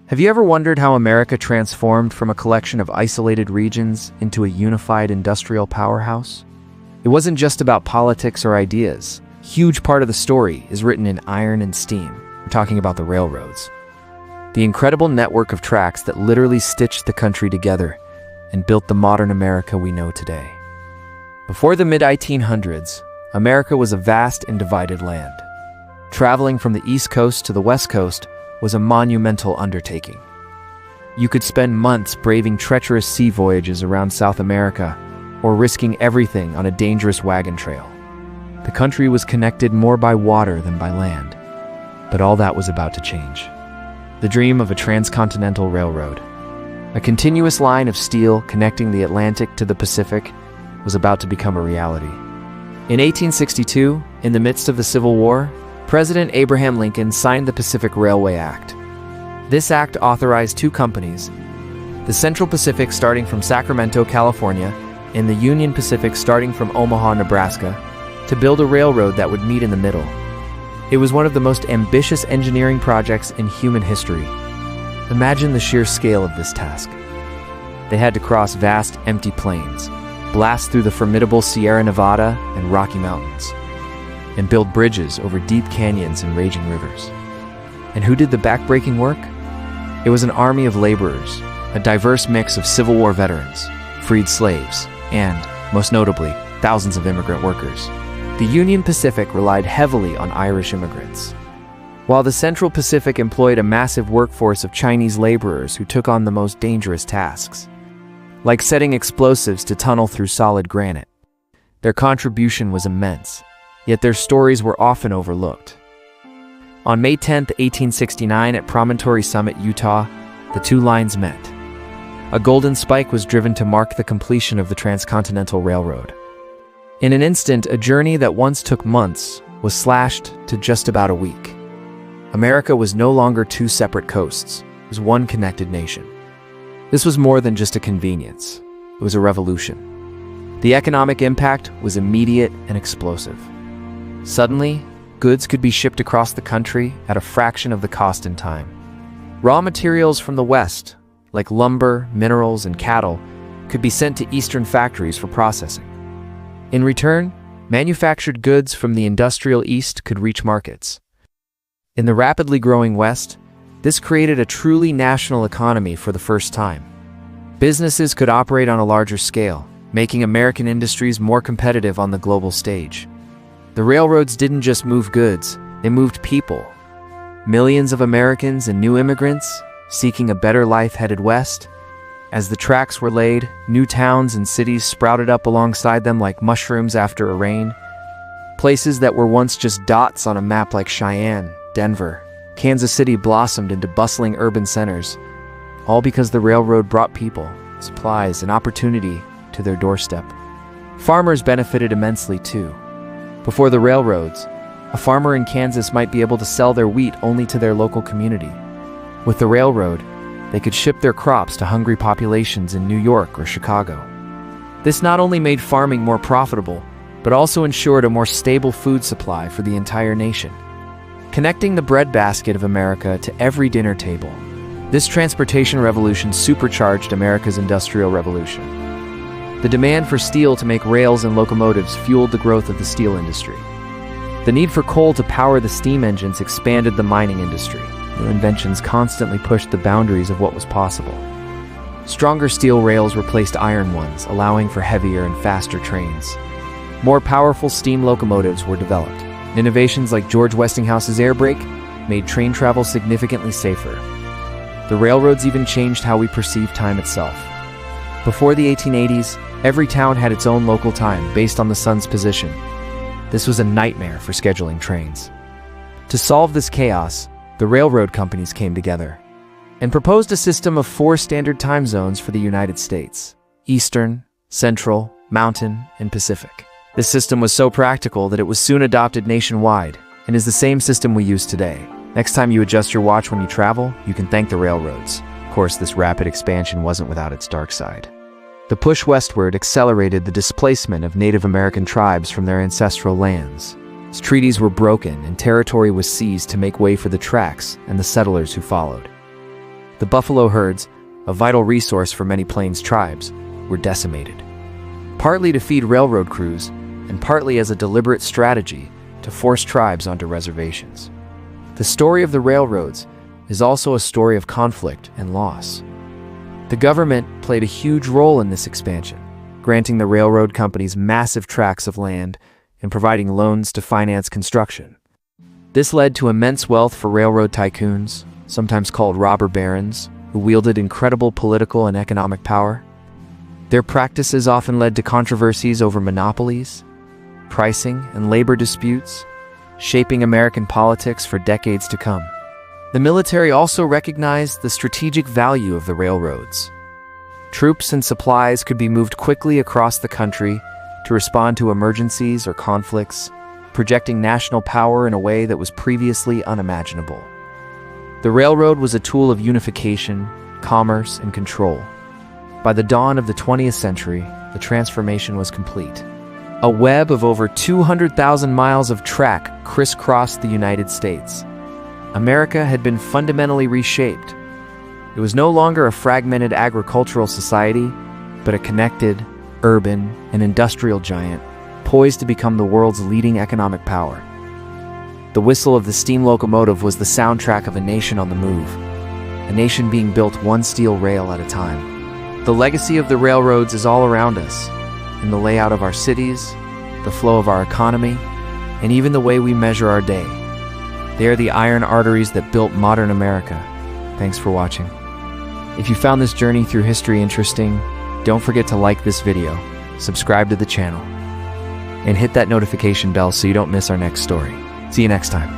Have you ever wondered how America transformed from a collection of isolated regions into a unified industrial powerhouse? It wasn't just about politics or ideas. A huge part of the story is written in iron and steam. We're talking about the railroads. The incredible network of tracks that literally stitched the country together and built the modern America we know today. Before the mid-1800s, America was a vast and divided land. Traveling from the East Coast to the West Coast was a monumental undertaking. You could spend months braving treacherous sea voyages around South America or risking everything on a dangerous wagon trail. The country was connected more by water than by land, but all that was about to change. The dream of a Transcontinental Railroad, a continuous line of steel connecting the Atlantic to the Pacific, was about to become a reality. In 1862, in the midst of the Civil War, President Abraham Lincoln signed the Pacific Railway Act. This act authorized two companies, the Central Pacific starting from Sacramento, California, and the Union Pacific starting from Omaha, Nebraska, to build a railroad that would meet in the middle. It was one of the most ambitious engineering projects in human history. Imagine the sheer scale of this task. They had to cross vast, empty plains, blast through the formidable Sierra Nevada and Rocky Mountains, and build bridges over deep canyons and raging rivers. And who did the backbreaking work? It was an army of laborers, a diverse mix of Civil War veterans, freed slaves, and, most notably, thousands of immigrant workers. The Union Pacific relied heavily on Irish immigrants, while the Central Pacific employed a massive workforce of Chinese laborers who took on the most dangerous tasks, like setting explosives to tunnel through solid granite. Their contribution was immense, yet their stories were often overlooked. On May 10, 1869, at Promontory Summit, Utah, the two lines met. A golden spike was driven to mark the completion of the Transcontinental Railroad. In an instant, a journey that once took months was slashed to just about a week. America was no longer two separate coasts. It was one connected nation. This was more than just a convenience. It was a revolution. The economic impact was immediate and explosive. Suddenly, goods could be shipped across the country at a fraction of the cost and time. Raw materials from the West, like lumber, minerals, and cattle, could be sent to Eastern factories for processing. In return, manufactured goods from the industrial East could reach markets. In the rapidly growing West, this created a truly national economy for the first time. Businesses could operate on a larger scale, making American industries more competitive on the global stage. The railroads didn't just move goods, they moved people. Millions of Americans and new immigrants, seeking a better life, headed west. As the tracks were laid, new towns and cities sprouted up alongside them like mushrooms after a rain. Places that were once just dots on a map like Cheyenne, Denver, Kansas City blossomed into bustling urban centers, all because the railroad brought people, supplies, and opportunity to their doorstep. Farmers benefited immensely too. Before the railroads, a farmer in Kansas might be able to sell their wheat only to their local community. With the railroad, they could ship their crops to hungry populations in New York or Chicago. This not only made farming more profitable, but also ensured a more stable food supply for the entire nation. Connecting the breadbasket of America to every dinner table, this transportation revolution supercharged America's Industrial Revolution. The demand for steel to make rails and locomotives fueled the growth of the steel industry. The need for coal to power the steam engines expanded the mining industry. New inventions constantly pushed the boundaries of what was possible. Stronger steel rails replaced iron ones, allowing for heavier and faster trains. More powerful steam locomotives were developed. Innovations like George Westinghouse's air brake made train travel significantly safer. The railroads even changed how we perceive time itself. Before the 1880s, every town had its own local time based on the sun's position. This was a nightmare for scheduling trains. To solve this chaos, the railroad companies came together and proposed a system of 4 standard time zones for the United States: Eastern, Central, Mountain, and Pacific. This system was so practical that it was soon adopted nationwide and is the same system we use today. Next time you adjust your watch when you travel, you can thank the railroads. Of course, this rapid expansion wasn't without its dark side. The push westward accelerated the displacement of Native American tribes from their ancestral lands. As treaties were broken and territory was seized to make way for the tracks and the settlers who followed. The buffalo herds, a vital resource for many plains tribes, were decimated. Partly to feed railroad crews, and partly as a deliberate strategy to force tribes onto reservations. The story of the railroads is also a story of conflict and loss. The government played a huge role in this expansion, granting the railroad companies massive tracts of land and providing loans to finance construction. This led to immense wealth for railroad tycoons, sometimes called robber barons, who wielded incredible political and economic power. Their practices often led to controversies over monopolies, pricing, and labor disputes, shaping American politics for decades to come. The military also recognized the strategic value of the railroads. Troops and supplies could be moved quickly across the country to respond to emergencies or conflicts, projecting national power in a way that was previously unimaginable. The railroad was a tool of unification, commerce, and control. By the dawn of the 20th century, the transformation was complete. A web of over 200,000 miles of track crisscrossed the United States. America had been fundamentally reshaped. It was no longer a fragmented agricultural society, but a connected, urban, and industrial giant, poised to become the world's leading economic power. The whistle of the steam locomotive was the soundtrack of a nation on the move, a nation being built one steel rail at a time. The legacy of the railroads is all around us, in the layout of our cities, the flow of our economy, and even the way we measure our day. They are the iron arteries that built modern America. Thanks for watching. If you found this journey through history interesting, don't forget to like this video, subscribe to the channel, and hit that notification bell so you don't miss our next story. See you next time.